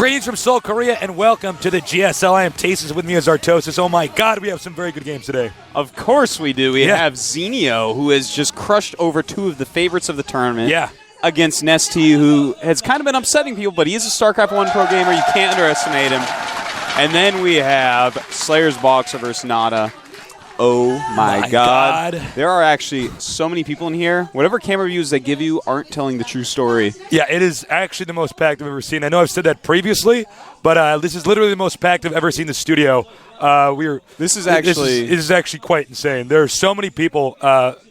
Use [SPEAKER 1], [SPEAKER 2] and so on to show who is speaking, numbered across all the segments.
[SPEAKER 1] Greetings from Seoul, Korea, and welcome to the GSL. I am Tasis. With me is Artosis. Oh my God, we have some very good games today.
[SPEAKER 2] Of course we do. We have Zenio, who has just crushed over two of the favorites of the tournament.
[SPEAKER 1] Yeah.
[SPEAKER 2] Against NesTea, who has kind of been upsetting people, but he is a StarCraft I pro gamer. You can't underestimate him. And then we have Slayer's Boxer versus Nada. Oh my God. There are actually so many people in here. Whatever camera views they give you aren't telling the true story.
[SPEAKER 1] Yeah, it is actually the most packed I've ever seen. I know I've said that previously, but this is literally the most packed I've ever seen the studio. This is actually quite insane. There are so many people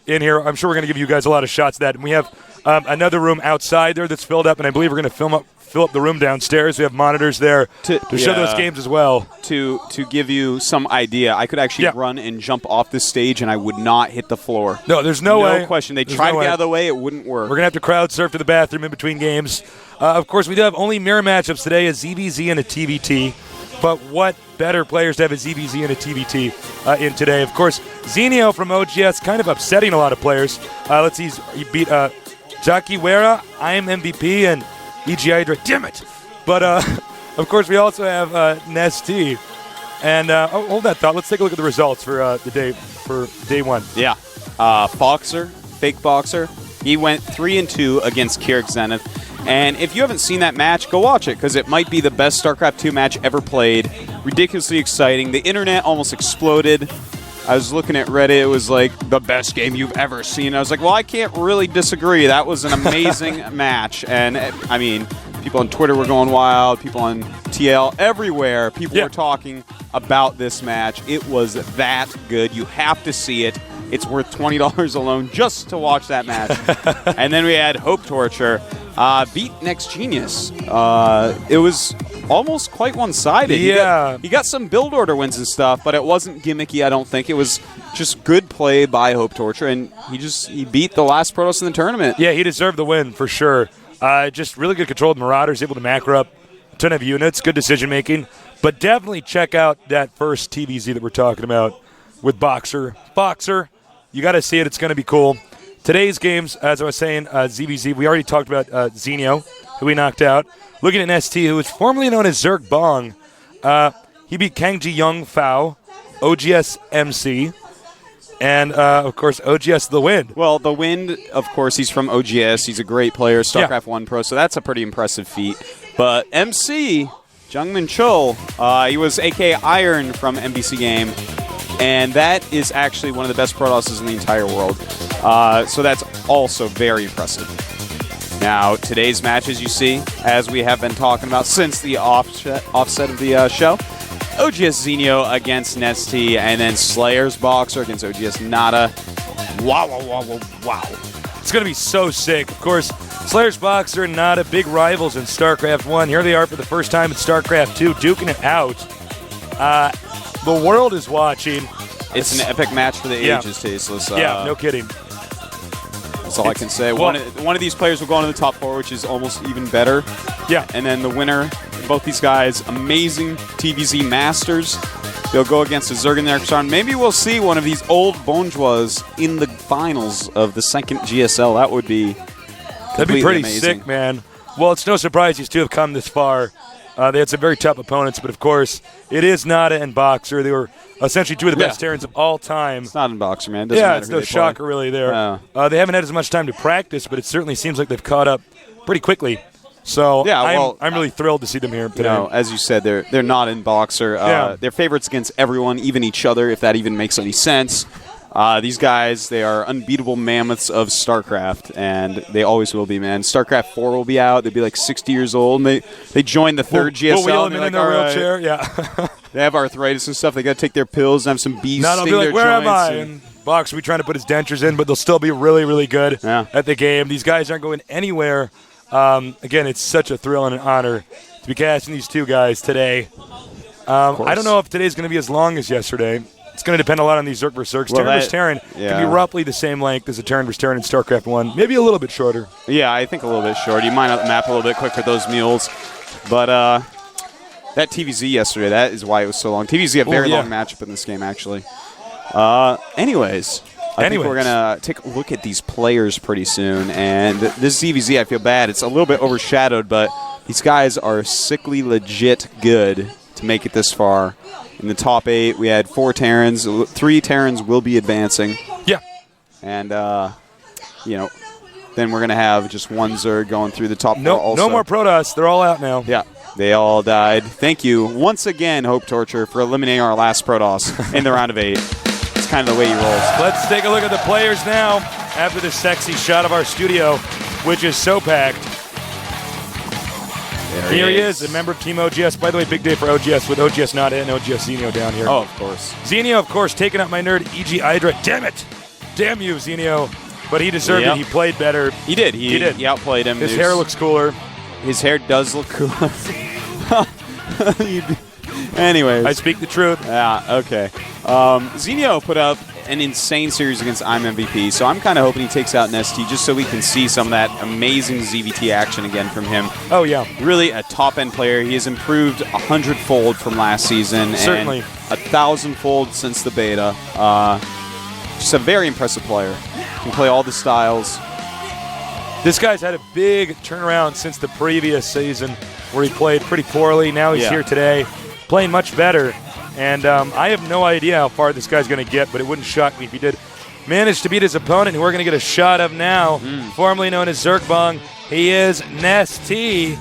[SPEAKER 1] in here. I'm sure we're going to give you guys a lot of shots of that. And we have another room outside there that's filled up, and I believe we're going to fill up the room downstairs. We have monitors there to show those games as well.
[SPEAKER 2] To give you some idea, I could actually run and jump off this stage, and I would not hit the floor.
[SPEAKER 1] No, there's no way.
[SPEAKER 2] No question. They tried to get out of the way. It wouldn't work.
[SPEAKER 1] We're going to have to crowd surf to the bathroom in between games. Of course, we do have only mirror matchups today, a ZvZ and a TVT. But what better players to have a ZvZ and a TVT in today? Of course, Zenio from OGS, kind of upsetting a lot of players. Let's see, he beat Jakiwera, I am MVP, and EG Hydra. Damn it! But, of course, we also have NesTea. And hold that thought. Let's take a look at the results for day one.
[SPEAKER 2] Yeah. Boxer, fake Boxer. He went 3-2 against Keurig Zenith. And if you haven't seen that match, go watch it, because it might be the best StarCraft II match ever played. Ridiculously exciting. The internet almost exploded. I was looking at Reddit. It was like the best game you've ever seen. I was like, well, I can't really disagree. That was an amazing match. And, I mean, people on Twitter were going wild. People on TL, everywhere. People were talking about this match. It was that good. You have to see it. It's worth $20 alone just to watch that match. And then we had Hope Torture beat Next Genius. It was almost quite one-sided.
[SPEAKER 1] Yeah.
[SPEAKER 2] He got some build order wins and stuff, but it wasn't gimmicky, I don't think. It was just good play by Hope Torture, and he beat the last Protoss in the tournament.
[SPEAKER 1] Yeah, he deserved the win for sure. Just really good control of Marauders, able to macro up a ton of units, good decision-making. But definitely check out that first TVZ that we're talking about with Boxer. Boxer, you got to see it. It's going to be cool. Today's games, as I was saying, ZvZ, we already talked about Zenio, who we knocked out. Looking at NesTea, who was formerly known as Zerg Bong. He beat Kangji Young Fao, OGS MC, and, of course, OGS The Wind.
[SPEAKER 2] Well, The Wind, of course, he's from OGS. He's a great player, StarCraft I pro, so that's a pretty impressive feat. But MC, Jungmin Chul, he was a.k.a. Iron from MBC Game, and that is actually one of the best Protosses in the entire world. So that's also very impressive. Now, today's match, as you see, as we have been talking about since the offset of the show, OGS Zenio against NesTea, and then Slayer's Boxer against OGS Nada. Wow, wow, wow, wow, wow.
[SPEAKER 1] It's going to be so sick. Of course, Slayer's Boxer and Nada, big rivals in StarCraft I. Here they are for the first time in StarCraft II, duking it out. The world is watching.
[SPEAKER 2] It's an epic match for the ages, Tasteless.
[SPEAKER 1] Yeah, no kidding.
[SPEAKER 2] That's all I can say. One of these players will go on to the top four, which is almost even better.
[SPEAKER 1] Yeah.
[SPEAKER 2] And then the winner, both these guys, amazing TVZ masters. They'll go against a Zerg and the Ericsson. Maybe we'll see one of these old Bonjois in the finals of the second GSL. That would be
[SPEAKER 1] That'd be pretty
[SPEAKER 2] amazing.
[SPEAKER 1] Sick, man. Well, it's no surprise these two have come this far. They had some very tough opponents, but of course, it is Nada and Boxer. They were essentially two of the best Terrans of all time.
[SPEAKER 2] It's not in Boxer, man. It doesn't matter
[SPEAKER 1] it's no shocker really there.
[SPEAKER 2] No.
[SPEAKER 1] They haven't had as much time to practice, but it certainly seems like they've caught up pretty quickly. So I'm really thrilled to see them here today.
[SPEAKER 2] You know, as you said, they're not in Boxer. They're favorites against everyone, even each other, if that even makes any sense. These guys, they are unbeatable mammoths of StarCraft, and they always will be, man. StarCraft 4 will be out. They'll be like 60 years old, and they joined the third GSL.
[SPEAKER 1] We'll wheel them in their wheelchair, yeah.
[SPEAKER 2] They have arthritis and stuff. They got to take their pills and have some bees sting
[SPEAKER 1] be like,
[SPEAKER 2] their
[SPEAKER 1] where
[SPEAKER 2] joints.
[SPEAKER 1] am I? And Boxer will be trying to put his dentures in, but they'll still be really, really good at the game. These guys aren't going anywhere. Again, it's such a thrill and an honor to be casting these two guys today. I don't know if today's going to be as long as yesterday. It's going to depend a lot on these Zerg vs. Zergs. Terran vs. Terran can be roughly the same length as a Terran vs. Terran in StarCraft 1. Maybe a little bit shorter.
[SPEAKER 2] Yeah, I think a little bit short. You might map a little bit quick for those mules. But that TVZ yesterday, that is why it was so long. TVZ, a very long matchup in this game, actually. Anyways, I think we're going to take a look at these players pretty soon. And this ZvZ, I feel bad. It's a little bit overshadowed, but These guys are sickly legit good to make it this far. In the top 8, we had 4 Terrans. 3 Terrans will be advancing.
[SPEAKER 1] Yeah.
[SPEAKER 2] And, you know, then we're going to have just 1 Zerg going through the top 4 also.
[SPEAKER 1] No more Protoss. They're all out now.
[SPEAKER 2] Yeah. They all died. Thank you once again, Hope Torture, for eliminating our last Protoss in the round of 8. It's kind of the way he rolls.
[SPEAKER 1] Let's take a look at the players now after this sexy shot of our studio, which is so packed. Here he is, a member of Team OGS. By the way, big day for OGS with OGS Nada and OGS Zenio down here.
[SPEAKER 2] Oh, of course.
[SPEAKER 1] Zenio, of course, taking out my nerd, EG Hydra. Damn it! Damn you, Zenio. But he deserved it. He played better.
[SPEAKER 2] He did. He outplayed him.
[SPEAKER 1] His hair looks cooler.
[SPEAKER 2] His hair does look cooler. Anyways.
[SPEAKER 1] I speak the truth.
[SPEAKER 2] Yeah, okay. Zenio put up an insane series against I'm MVP, so I'm kind of hoping he takes out NesTea just so we can see some of that amazing ZvT action again from him.
[SPEAKER 1] Oh, yeah.
[SPEAKER 2] Really a top-end player. He has improved 100-fold from last season.
[SPEAKER 1] Certainly.
[SPEAKER 2] And 1,000-fold since the beta. Just a very impressive player. Can play all the styles.
[SPEAKER 1] This guy's had a big turnaround since the previous season where he played pretty poorly. Now he's here today, playing much better. And I have no idea how far this guy's going to get, but it wouldn't shock me if he did manage to beat his opponent, who we're going to get a shot of now, formerly known as Zerkbong. He is NesTea.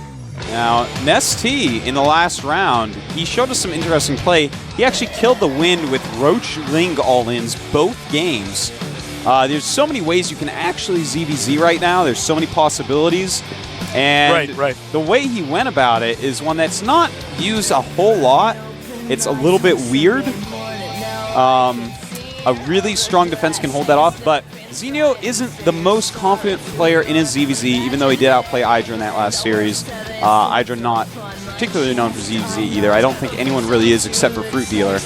[SPEAKER 2] Now, NesTea, in the last round, he showed us some interesting play. He actually killed the Wind with Roach Ling all-ins both games. There's so many ways you can actually ZvZ right now. There's so many possibilities. And the way he went about it is one that's not used a whole lot. It's a little bit weird. A really strong defense can hold that off, but Zenio isn't the most confident player in his ZvZ, even though he did outplay Hydra in that last series. Hydra not particularly known for ZvZ either. I don't think anyone really is except for Fruit Dealer.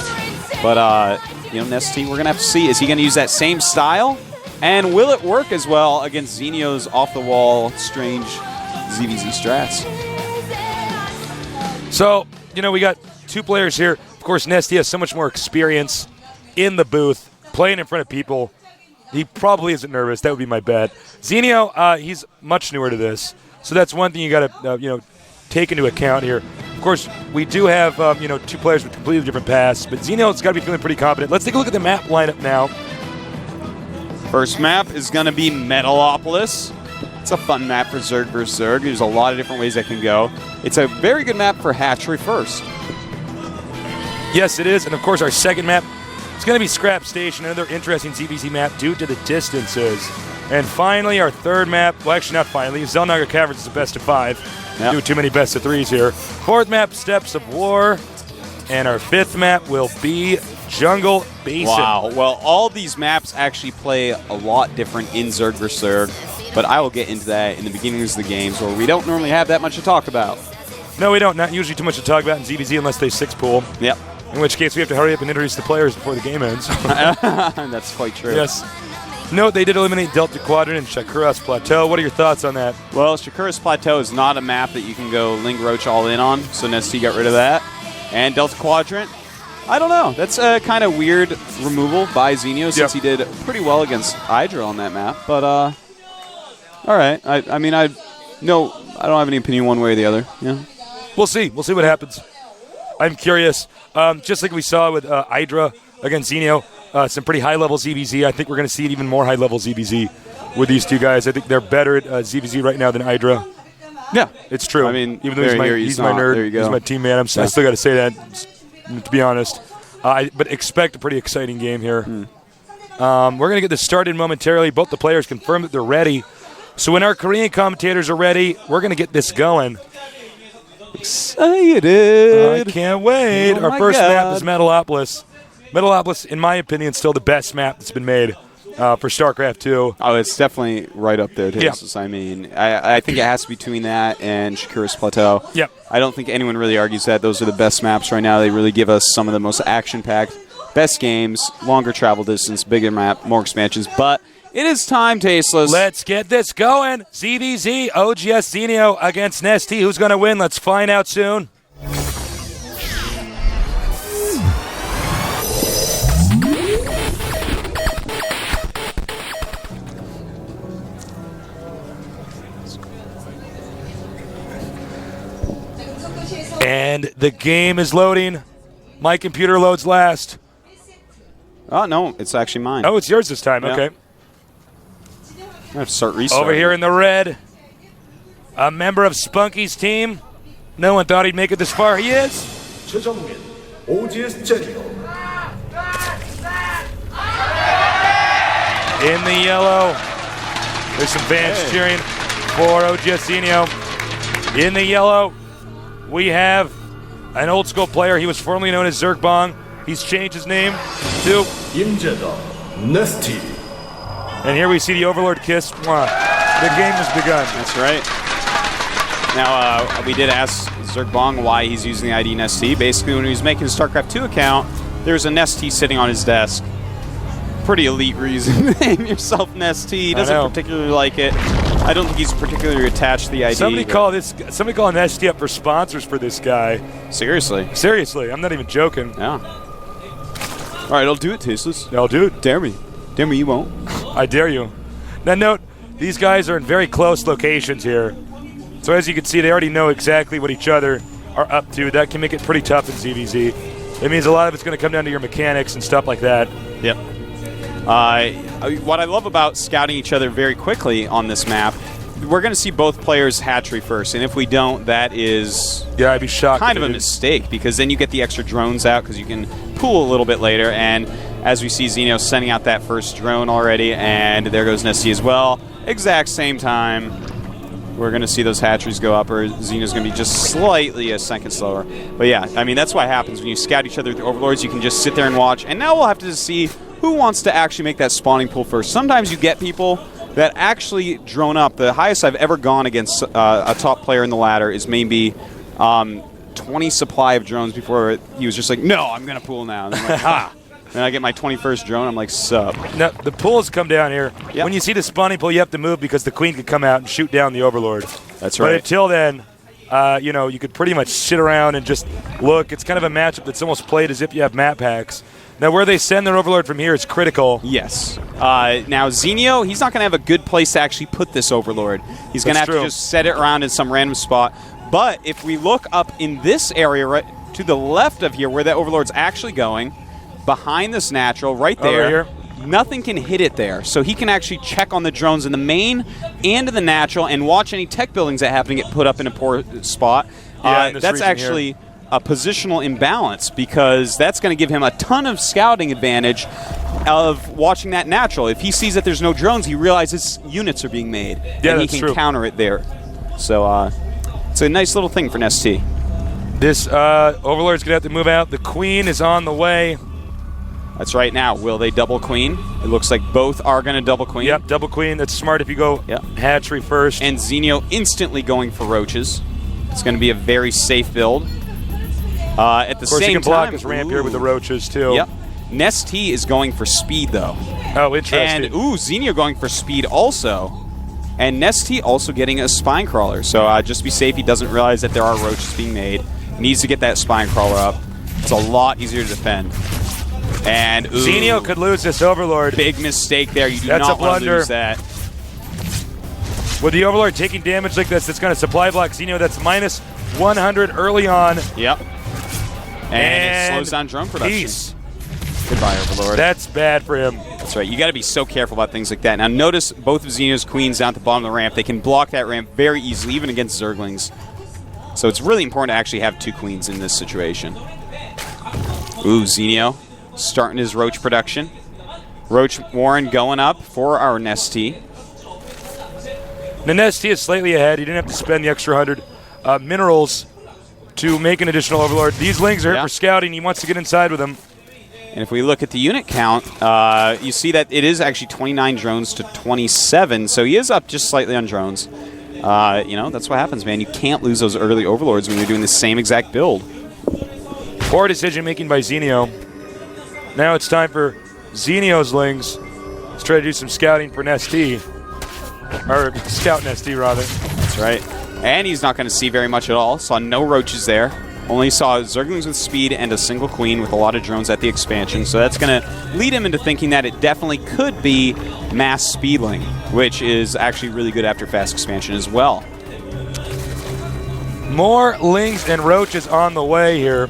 [SPEAKER 2] But, you know, NesTea, we're going to have to see. Is he going to use that same style? And will it work as well against Zenio's off-the-wall, strange ZvZ strats?
[SPEAKER 1] So, you know, we got 2 players here. Of course, NesTea has so much more experience in the booth, playing in front of people. He probably isn't nervous. That would be my bet. Zenio, he's much newer to this. So that's one thing you got to, you know, take into account here. Of course, we do have, you know, 2 players with completely different paths, but Zenio's got to be feeling pretty confident. Let's take a look at the map lineup now.
[SPEAKER 2] First map is going to be Metalopolis. It's a fun map for Zerg vs. Zerg. There's a lot of different ways that can go. It's a very good map for Hatchery First.
[SPEAKER 1] Yes, it is. And, of course, our second map is going to be Scrap Station, another interesting ZvZ map due to the distances. And finally, our third map, well, actually not finally, Zelnaga Caverns is a best of 5. Yep. Do too many best of 3s here. Fourth map, Steps of War. And our fifth map will be Jungle Basin.
[SPEAKER 2] Wow. Well, all these maps actually play a lot different in Zerg vs. Zerg, but I will get into that in the beginnings of the games where we don't normally have that much to talk about.
[SPEAKER 1] No, we don't. Not usually too much to talk about in ZvZ unless they 6-pool.
[SPEAKER 2] Yep.
[SPEAKER 1] In which case we have to hurry up and introduce the players before the game ends.
[SPEAKER 2] That's quite true.
[SPEAKER 1] Yes. Note they did eliminate Delta Quadrant and Shakuras Plateau. What are your thoughts on that?
[SPEAKER 2] Well, Shakuras Plateau is not a map that you can go Ling Roach all in on, so NesTea got rid of that. And Delta Quadrant, I don't know. That's a kind of weird removal by Zenio since he did pretty well against Hydra on that map. But, all right. I mean, I don't have any opinion one way or the other. Yeah.
[SPEAKER 1] We'll see. We'll see what happens. I'm curious. Just like we saw with Hydra against Zeno, some pretty high-level ZvZ. I think we're going to see even more high-level ZvZ with these 2 guys. I think they're better at ZvZ right now than Hydra.
[SPEAKER 2] Yeah.
[SPEAKER 1] It's true.
[SPEAKER 2] I mean,
[SPEAKER 1] even though he's my nerd,
[SPEAKER 2] there you go.
[SPEAKER 1] He's my teammate. I still got to say that, to be honest. But expect a pretty exciting game here. We're going to get this started momentarily. Both the players confirm that they're ready. So when our Korean commentators are ready, we're going to get this going.
[SPEAKER 2] Excited.
[SPEAKER 1] I can't wait. Our first map is Metalopolis. Metalopolis, in my opinion, is still the best map that's been made for StarCraft II.
[SPEAKER 2] Oh, it's definitely right up there, Tasteless. I mean, I think it has to be between that and Shakuras Plateau.
[SPEAKER 1] Yep.
[SPEAKER 2] I don't think anyone really argues that. Those are the best maps right now. They really give us some of the most action-packed, best games, longer travel distance, bigger map, more expansions. But it is time, Tasteless.
[SPEAKER 1] Let's get this going. ZvZ, OGS Zenio against NesTea. Who's going to win? Let's find out soon. And the game is loading. My computer loads last.
[SPEAKER 2] Oh, no, it's actually mine.
[SPEAKER 1] Oh, it's yours this time.
[SPEAKER 2] Yeah.
[SPEAKER 1] Okay.
[SPEAKER 2] I have to start restarting.
[SPEAKER 1] Over here in the red, a member of Spunky's team. No one thought he'd make it this far. He is.
[SPEAKER 3] 최정민, OGS Zenio.
[SPEAKER 1] In the yellow, there's some fans cheering for OGS Zenio. In the yellow, we have an old school player. He was formerly known as Zergbong. He's changed his name to
[SPEAKER 3] 임재덕, NesTea.
[SPEAKER 1] And here we see the Overlord kiss. Mwah. The game has begun.
[SPEAKER 2] That's right. Now, we did ask Zergbong why he's using the ID NesTea. Basically, when he was making his StarCraft II account, there's a NesTea sitting on his desk. Pretty elite reason to name yourself NesTea. He doesn't particularly like it. I don't think he's particularly attached to the ID.
[SPEAKER 1] Somebody call NesTea up for sponsors for this guy.
[SPEAKER 2] Seriously.
[SPEAKER 1] Seriously, I'm not even joking.
[SPEAKER 2] Yeah. All right, I'll do it, Tasteless.
[SPEAKER 1] I'll do it.
[SPEAKER 2] Dare me. Dare me, you won't.
[SPEAKER 1] I dare you. Now note, these guys are in very close locations here. So as you can see, they already know exactly what each other are up to. That can make it pretty tough in ZvZ. It means a lot of it's going to come down to your mechanics and stuff like that.
[SPEAKER 2] Yep. What I love about scouting each other very quickly on this map, we're going to see both players hatchery first, and if we don't, that is
[SPEAKER 1] I'd be shocked.
[SPEAKER 2] Kind of a mistake, because then you get the extra drones out because you can pool a little bit later, and as we see Zeno sending out that first drone already, and there goes NesTea as well. Exact same time. We're going to see those hatcheries go up, or Zeno's going to be just slightly a second slower. But yeah, I mean, that's what happens when you scout each other with the Overlords. You can just sit there and watch, and now we'll have to see who wants to actually make that spawning pool first. Sometimes you get people that actually drone up. The highest I've ever gone against a top player in the ladder is maybe 20 supply of drones before he was just like, no, I'm going to pool now. And I'm like, ha! And I get my 21st drone, I'm like, sup.
[SPEAKER 1] Now, the pools come down here.
[SPEAKER 2] Yep.
[SPEAKER 1] When you see the spawning pool, you have to move because the queen could come out and shoot down the Overlord.
[SPEAKER 2] That's right.
[SPEAKER 1] But until then, you could pretty much sit around and just look. It's kind of a matchup that's almost played as if you have map packs. Now, where they send their Overlord from here is critical.
[SPEAKER 2] Yes. Now, Zenio, he's not going to have a good place to actually put this Overlord. He's going to have to just set it around in some random spot. But if we look up in this area right to the left of here where that Overlord's actually going, behind this natural, right there, nothing can hit it there. So he can actually check on the drones in the main and in the natural and watch any tech buildings that happen to get put up in a poor spot. That's actually a positional imbalance, because that's going to give him a ton of scouting advantage of watching that natural. If he sees that there's no drones, he realizes units are being made, and he can counter it there. So it's a nice little thing for NesTea.
[SPEAKER 1] This Overlord's going to have to move out. The queen is on the way.
[SPEAKER 2] That's right. Now, will they double queen? It looks like both are going to double queen.
[SPEAKER 1] Yep, double queen. That's smart if you go hatchery first.
[SPEAKER 2] And Zenio instantly going for roaches. It's going to be a very safe build. At the same time,
[SPEAKER 1] of course, you can block his ramp here with the roaches, too.
[SPEAKER 2] Yep. NesTea is going for speed, though.
[SPEAKER 1] Oh, interesting.
[SPEAKER 2] And, Zenio going for speed also. And NesTea also getting a spine crawler. So just be safe. He doesn't realize that there are roaches being made. He needs to get that spine crawler up. It's a lot easier to defend. And
[SPEAKER 1] Zenio could lose this Overlord.
[SPEAKER 2] Big mistake there. You do not want to lose that.
[SPEAKER 1] With the Overlord taking damage like this, it's going to supply block Zenio. That's minus 100 early on.
[SPEAKER 2] Yep. And it slows down drone production.
[SPEAKER 1] Peace.
[SPEAKER 2] Goodbye, Overlord.
[SPEAKER 1] That's bad for him.
[SPEAKER 2] That's right. You got to be so careful about things like that. Now, notice both of Zenio's queens down at the bottom of the ramp. They can block that ramp very easily, even against Zerglings. So it's really important to actually have two queens in this situation. Zenio starting his roach production. Roach Warren going up for our NesTea.
[SPEAKER 1] The NesTea is slightly ahead. He didn't have to spend the extra 100 minerals to make an additional Overlord. These lings are here for scouting. He wants to get inside with them.
[SPEAKER 2] And if we look at the unit count, you see that it is actually 29 drones to 27, so he is up just slightly on drones. That's what happens, man. You can't lose those early Overlords when you're doing the same exact build.
[SPEAKER 1] Poor decision-making by Zenio. Now it's time for Zenio's lings. Let's try to do some scouting for NesTea. Or scout NesTea, rather.
[SPEAKER 2] That's right. And he's not going to see very much at all. Saw no roaches there. Only saw Zerglings with speed and a single queen with a lot of drones at the expansion. So that's going to lead him into thinking that it definitely could be mass speedling, which is actually really good after fast expansion as well.
[SPEAKER 1] More lings and roaches on the way here.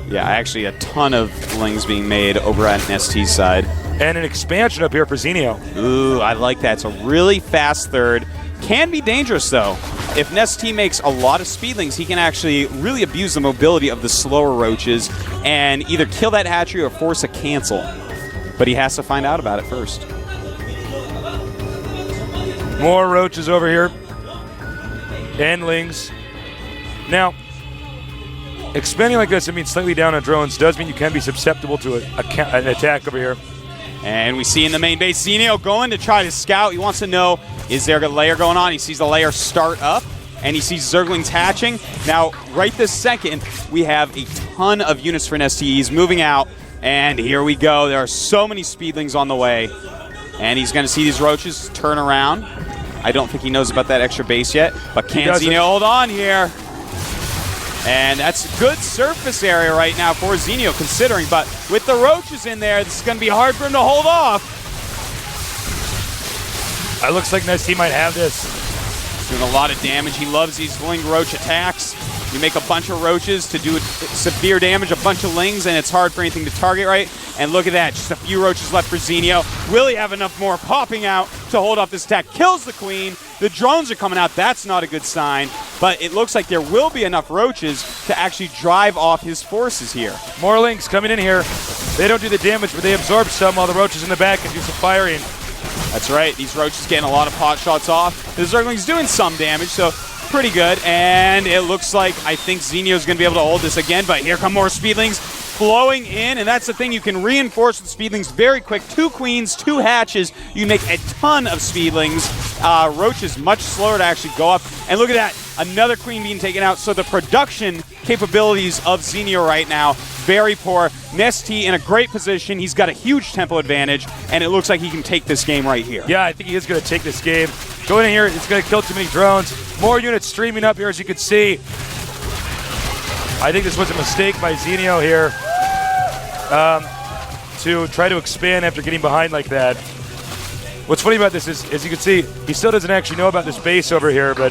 [SPEAKER 2] Yeah, actually a ton of lings being made over at NesTea's side.
[SPEAKER 1] And an expansion up here for Zenio.
[SPEAKER 2] Ooh, I like that. It's a really fast third. Can be dangerous, though. If NesTea makes a lot of speedlings, he can actually really abuse the mobility of the slower roaches and either kill that hatchery or force a cancel. But he has to find out about it first.
[SPEAKER 1] More roaches over here. And lings. Now, expanding like this, I mean slightly down on drones, does mean you can be susceptible to an attack over here.
[SPEAKER 2] And we see in the main base, Zenio going to try to scout. He wants to know, is there a layer going on? He sees the layer start up, and he sees Zerglings hatching. Now, right this second, we have a ton of units for NesTea. He's moving out, and here we go. There are so many speedlings on the way. And he's going to see these roaches turn around. I don't think he knows about that extra base yet, but can Zenio hold on here? And that's a good surface area right now for Zenio, considering. But with the roaches in there, this is going to be hard for him to hold off.
[SPEAKER 1] It looks like NesTea might have this.
[SPEAKER 2] Doing a lot of damage. He loves these winged roach attacks. You make a bunch of roaches to do severe damage, a bunch of lings, and it's hard for anything to target right. And look at that, just a few roaches left for Zenio. Will he have enough more popping out to hold off this attack? Kills the queen. The drones are coming out. That's not a good sign. But it looks like there will be enough roaches to actually drive off his forces here.
[SPEAKER 1] More lings coming in here. They don't do the damage, but they absorb some while the roaches in the back can do some firing.
[SPEAKER 2] That's right. These roaches getting a lot of pot shots off. The Zergling's doing some damage, so pretty good. And it looks like I think Zenio's going to be able to hold this again, but here come more speedlings flowing in, and that's the thing. You can reinforce with speedlings very quick. 2 queens, 2 hatches. You can make a ton of speedlings. Roaches much slower to actually go up. And look at that. Another queen being taken out. So the production capabilities of Zenio right now, very poor. NesTea in a great position. He's got a huge tempo advantage, and it looks like he can take this game right here.
[SPEAKER 1] Yeah, I think he is going to take this game. Going in here, it's going to kill too many drones. More units streaming up here, as you can see. I think this was a mistake by Zenio here to try to expand after getting behind like that. What's funny about this is, as you can see, he still doesn't actually know about this base over here, but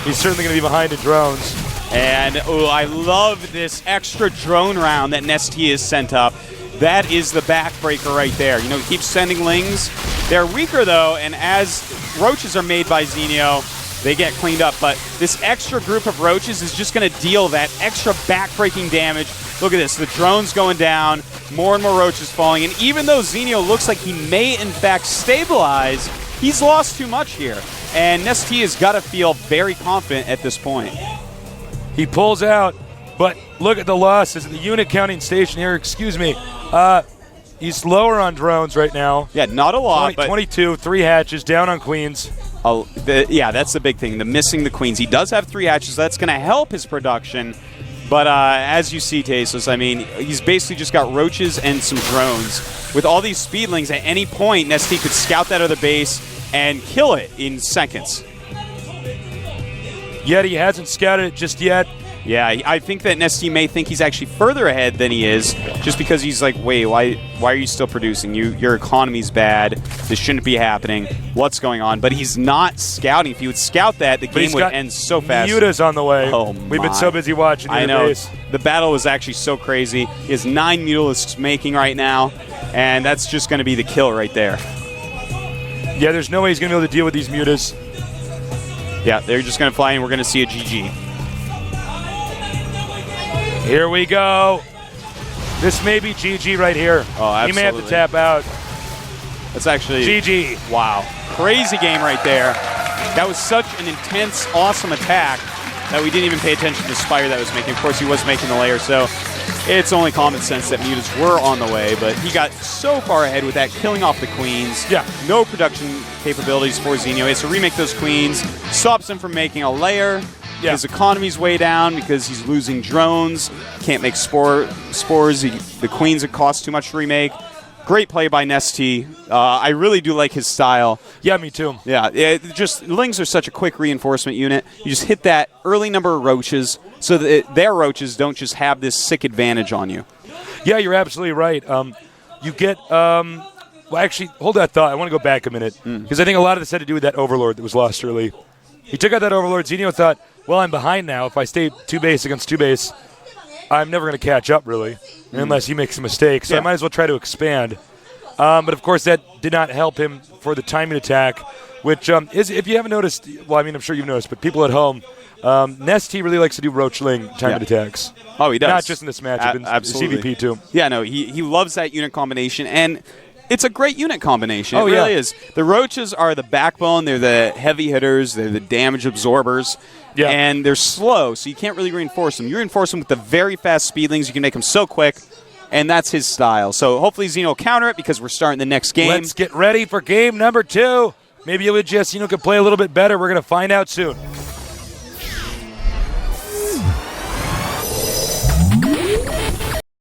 [SPEAKER 1] he's certainly going to be behind in drones.
[SPEAKER 2] And I love this extra drone round that NesTea has sent up. That is the backbreaker right there. You know, he keeps sending lings. They're weaker, though, and as roaches are made by Zenio, they get cleaned up. But this extra group of roaches is just going to deal that extra backbreaking damage. Look at this. The drone's going down. More and more roaches falling. And even though Zenio looks like he may, in fact, stabilize, he's lost too much here. And NesTea has got to feel very confident at this point.
[SPEAKER 1] He pulls out, but look at the losses at the unit counting station here. Excuse me. He's lower on drones right now.
[SPEAKER 2] Yeah, not a lot.
[SPEAKER 1] 22, 3 hatches, down on queens.
[SPEAKER 2] Yeah, that's the big thing, the missing the queens. He does have 3 hatches. That's going to help his production. But as you see, Tasteless, I mean, he's basically just got roaches and some drones. With all these speedlings, at any point, NesTea could scout that other base and kill it in seconds.
[SPEAKER 1] Yet he hasn't scouted it just yet.
[SPEAKER 2] Yeah, I think that NesTea may think he's actually further ahead than he is, just because he's like, wait, why are you still producing? Your economy's bad. This shouldn't be happening. What's going on? But he's not scouting. If he would scout that, the game would end so fast.
[SPEAKER 1] Muta's on the way.
[SPEAKER 2] Oh,
[SPEAKER 1] We've been so busy watching.
[SPEAKER 2] I know.
[SPEAKER 1] Base.
[SPEAKER 2] The battle was actually so crazy. He has 9 Mutalisks making right now, and that's just going to be the kill right there.
[SPEAKER 1] Yeah, there's no way he's going to be able to deal with these Mutas.
[SPEAKER 2] Yeah, they're just going to fly in. We're going to see a GG.
[SPEAKER 1] Here we go. This may be GG right here.
[SPEAKER 2] Oh, absolutely.
[SPEAKER 1] He may have to tap out.
[SPEAKER 2] That's actually
[SPEAKER 1] GG.
[SPEAKER 2] Wow. Crazy game right there. That was such an intense, awesome attack that we didn't even pay attention to the Spire that was making. Of course, he was making the layer, so it's only common sense that Mutas were on the way, but he got so far ahead with that, killing off the queens.
[SPEAKER 1] Yeah.
[SPEAKER 2] No production capabilities for Zenio. He has to remake those queens. Stops him from making a layer. Yeah. His economy's way down because he's losing drones. Can't make spores. The queens, it costs too much to remake. Great play by NesTea. I really do like his style.
[SPEAKER 1] Yeah, me too.
[SPEAKER 2] Yeah, just lings are such a quick reinforcement unit. You just hit that early number of roaches so that their roaches don't just have this sick advantage on you.
[SPEAKER 1] Yeah, you're absolutely right. You get well, actually, hold that thought. I want to go back a minute because I think a lot of this had to do with that Overlord that was lost early. He took out that Overlord. Zenio thought, well, I'm behind now. If I stay 2 base against 2 base, I'm never going to catch up, really, unless he makes a mistake. So I might as well try to expand. But, of course, that did not help him for the timing attack, which is, if you haven't noticed, well, I mean, I'm sure you've noticed, but people at home, NesTea really likes to do Roachling timing attacks.
[SPEAKER 2] Oh, he does.
[SPEAKER 1] Not just in this matchup, in
[SPEAKER 2] absolutely.
[SPEAKER 1] CVP too.
[SPEAKER 2] Yeah, no, he loves that unit combination, and it's a great unit combination. It really is. The Roaches are the backbone. They're the heavy hitters. They're the damage absorbers.
[SPEAKER 1] Yeah.
[SPEAKER 2] And they're slow, so you can't really reinforce them. You reinforce them with the very fast speedlings. You can make them so quick, and that's his style. So hopefully Zeno will counter it because we're starting the next game.
[SPEAKER 1] Let's get ready for game number 2. Maybe Zeno could play a little bit better. We're going to find out soon.